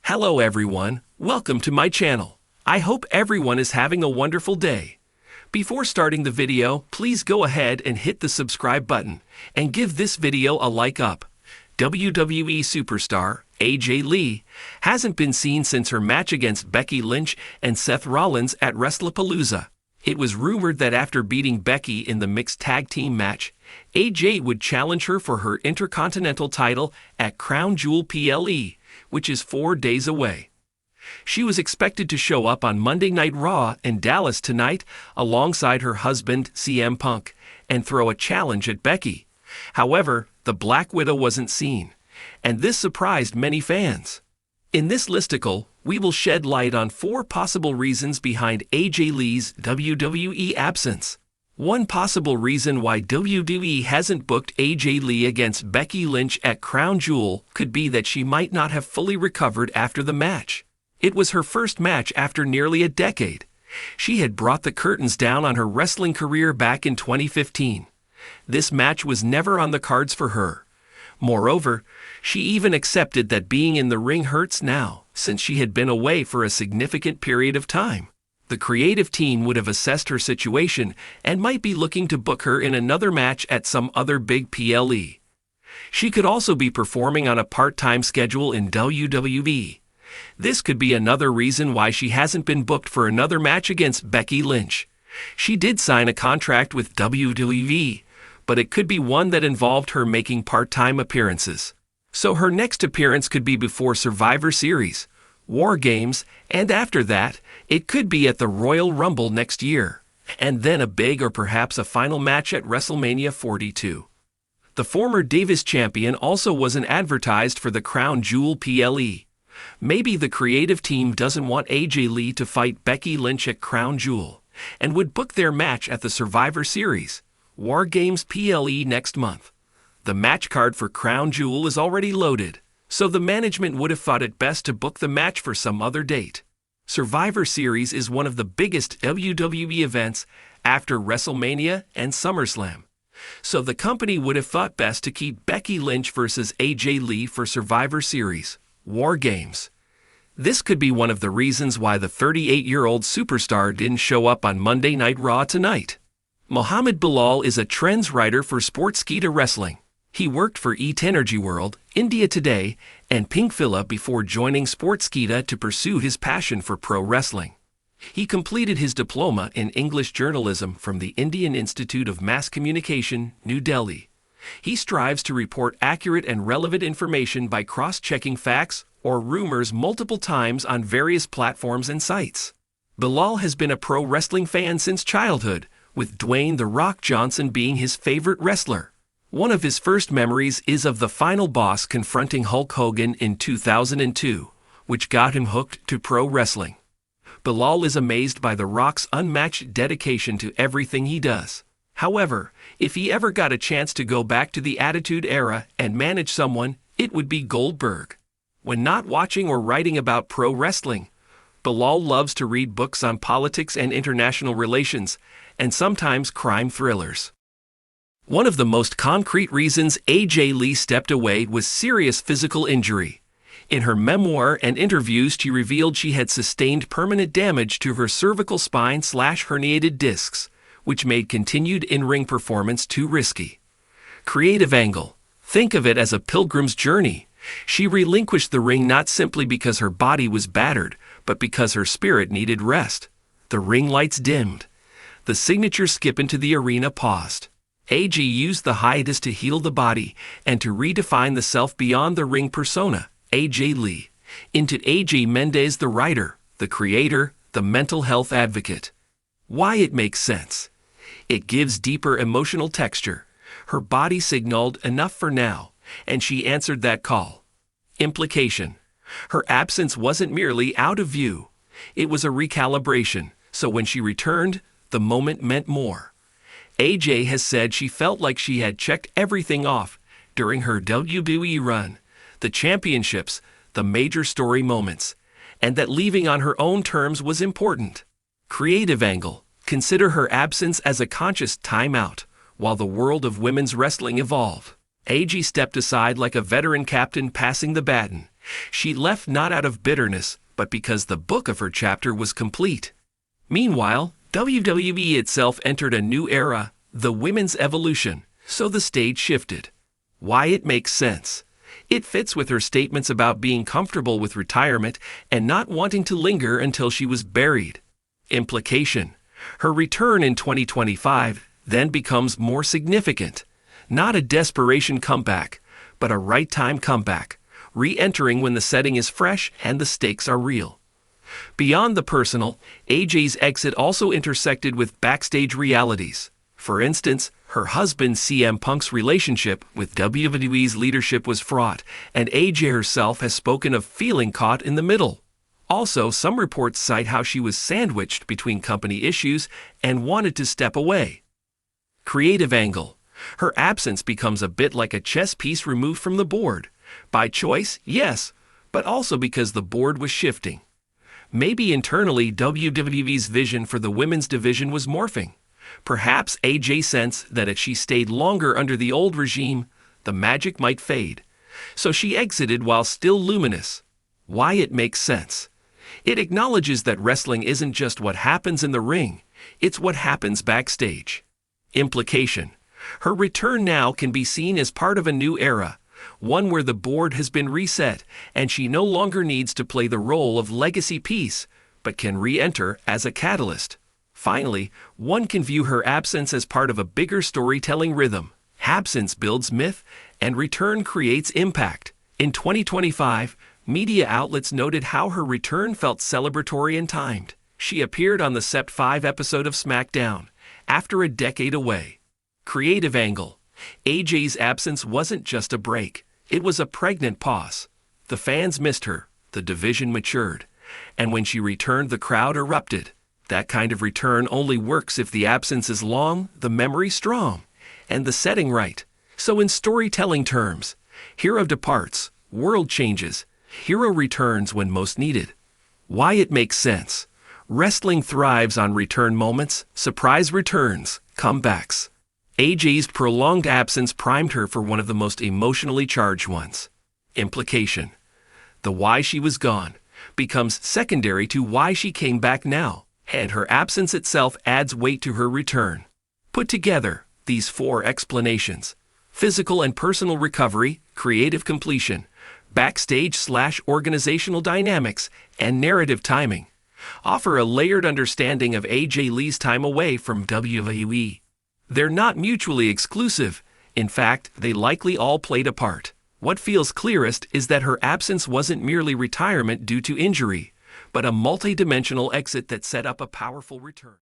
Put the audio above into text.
Hello everyone, welcome to my channel. I hope everyone is having a wonderful day. Before starting the video, please go ahead and hit the subscribe button and give this video a like up. WWE superstar AJ Lee hasn't been seen since her match against Becky Lynch and Seth Rollins at WrestlePalooza. It was rumored that after beating Becky in the mixed tag team match, AJ would challenge her for her Intercontinental title at Crown Jewel PLE, which is 4 days away. She was expected to show up on Monday Night Raw in Dallas tonight alongside her husband CM Punk and throw a challenge at Becky. However, the Black Widow wasn't seen, and this surprised many fans. In this listicle, we will shed light on 4 possible reasons behind AJ Lee's WWE absence. One possible reason why WWE hasn't booked AJ Lee against Becky Lynch at Crown Jewel could be that she might not have fully recovered after the match. It was her first match after nearly a decade. She had brought the curtains down on her wrestling career back in 2015. This match was never on the cards for her. Moreover, she even accepted that being in the ring hurts now, since she had been away for a significant period of time. The creative team would have assessed her situation and might be looking to book her in another match at some other big PLE. She could also be performing on a part-time schedule in WWE. This could be another reason why she hasn't been booked for another match against Becky Lynch. She did sign a contract with WWE, but it could be one that involved her making part-time appearances. So her next appearance could be before Survivor Series, War Games, and after that, it could be at the Royal Rumble next year, and then a big or perhaps a final match at WrestleMania 42. The former Davis champion also wasn't advertised for the Crown Jewel PLE. Maybe the creative team doesn't want AJ Lee to fight Becky Lynch at Crown Jewel, and would book their match at the Survivor Series, War Games PLE next month. The match card for Crown Jewel is already loaded, so the management would have thought it best to book the match for some other date. Survivor Series is one of the biggest WWE events after WrestleMania and SummerSlam, so the company would have thought best to keep Becky Lynch versus AJ Lee for Survivor Series, War Games. This could be one of the reasons why the 38-year-old superstar didn't show up on Monday Night Raw tonight. Mohammed Bilal is a trends writer for Sportskeeda Wrestling. He worked for Eat Energy World, India Today, and Pinkfilla before joining Sportskeeda to pursue his passion for pro wrestling. He completed his diploma in English journalism from the Indian Institute of Mass Communication, New Delhi. He strives to report accurate and relevant information by cross-checking facts or rumors multiple times on various platforms and sites. Bilal has been a pro wrestling fan since childhood, with Dwayne "The Rock" Johnson being his favorite wrestler. One of his first memories is of the Final Boss confronting Hulk Hogan in 2002, which got him hooked to pro wrestling. Bilal is amazed by The Rock's unmatched dedication to everything he does. However, if he ever got a chance to go back to the Attitude Era and manage someone, it would be Goldberg. When not watching or writing about pro wrestling, Bilal loves to read books on politics and international relations, and sometimes crime thrillers. One of the most concrete reasons AJ Lee stepped away was serious physical injury. In her memoir and interviews, she revealed she had sustained permanent damage to her cervical spine/herniated discs, which made continued in-ring performance too risky. Creative angle. Think of it as a pilgrim's journey. She relinquished the ring not simply because her body was battered, but because her spirit needed rest. The ring lights dimmed. The signature skip into the arena paused. AJ used the hiatus to heal the body and to redefine the self beyond the ring persona, AJ Lee, into AJ Mendez, the writer, the creator, the mental health advocate. Why it makes sense. It gives deeper emotional texture. Her body signaled enough for now, and she answered that call. Implication. Her absence wasn't merely out of view. It was a recalibration, so when she returned, the moment meant more. AJ has said she felt like she had checked everything off during her WWE run, the championships, the major story moments, and that leaving on her own terms was important. Creative angle. Consider her absence as a conscious timeout, while the world of women's wrestling evolved. AJ stepped aside like a veteran captain passing the baton. She left not out of bitterness, but because the book of her chapter was complete. Meanwhile, WWE itself entered a new era, the women's evolution, so the stage shifted. Why it makes sense. It fits with her statements about being comfortable with retirement and not wanting to linger until she was buried. Implication. Her return in 2025 then becomes more significant. Not a desperation comeback, but a right-time comeback, re-entering when the setting is fresh and the stakes are real. Beyond the personal, AJ's exit also intersected with backstage realities. For instance, her husband CM Punk's relationship with WWE's leadership was fraught, and AJ herself has spoken of feeling caught in the middle. Also, some reports cite how she was sandwiched between company issues and wanted to step away. Creative angle. Her absence becomes a bit like a chess piece removed from the board. By choice, yes, but also because the board was shifting. Maybe internally WWE's vision for the women's division was morphing. Perhaps AJ sensed that if she stayed longer under the old regime, the magic might fade. So she exited while still luminous. Why it makes sense. It acknowledges that wrestling isn't just what happens in the ring, it's what happens backstage. Implication. Her return now can be seen as part of a new era, one where the board has been reset and she no longer needs to play the role of legacy piece, but can re-enter as a catalyst. Finally, one can view her absence as part of a bigger storytelling rhythm. Absence builds myth, and return creates impact. In 2025, media outlets noted how her return felt celebratory and timed. She appeared on the Sept 5 episode of SmackDown, after a decade away. Creative angle. AJ's absence wasn't just a break, it was a pregnant pause. The fans missed her, the division matured, and when she returned the crowd erupted. That kind of return only works if the absence is long, the memory strong, and the setting right. So in storytelling terms, hero departs, world changes, hero returns when most needed. Why it makes sense. Wrestling thrives on return moments, surprise returns, comebacks. AJ's prolonged absence primed her for one of the most emotionally charged ones. Implication. The why she was gone becomes secondary to why she came back now, and her absence itself adds weight to her return. Put together, these four explanations: physical and personal recovery, creative completion, backstage/organizational dynamics, and narrative timing, offer a layered understanding of AJ Lee's time away from WWE. They're not mutually exclusive. In fact, they likely all played a part. What feels clearest is that her absence wasn't merely retirement due to injury, but a multi-dimensional exit that set up a powerful return.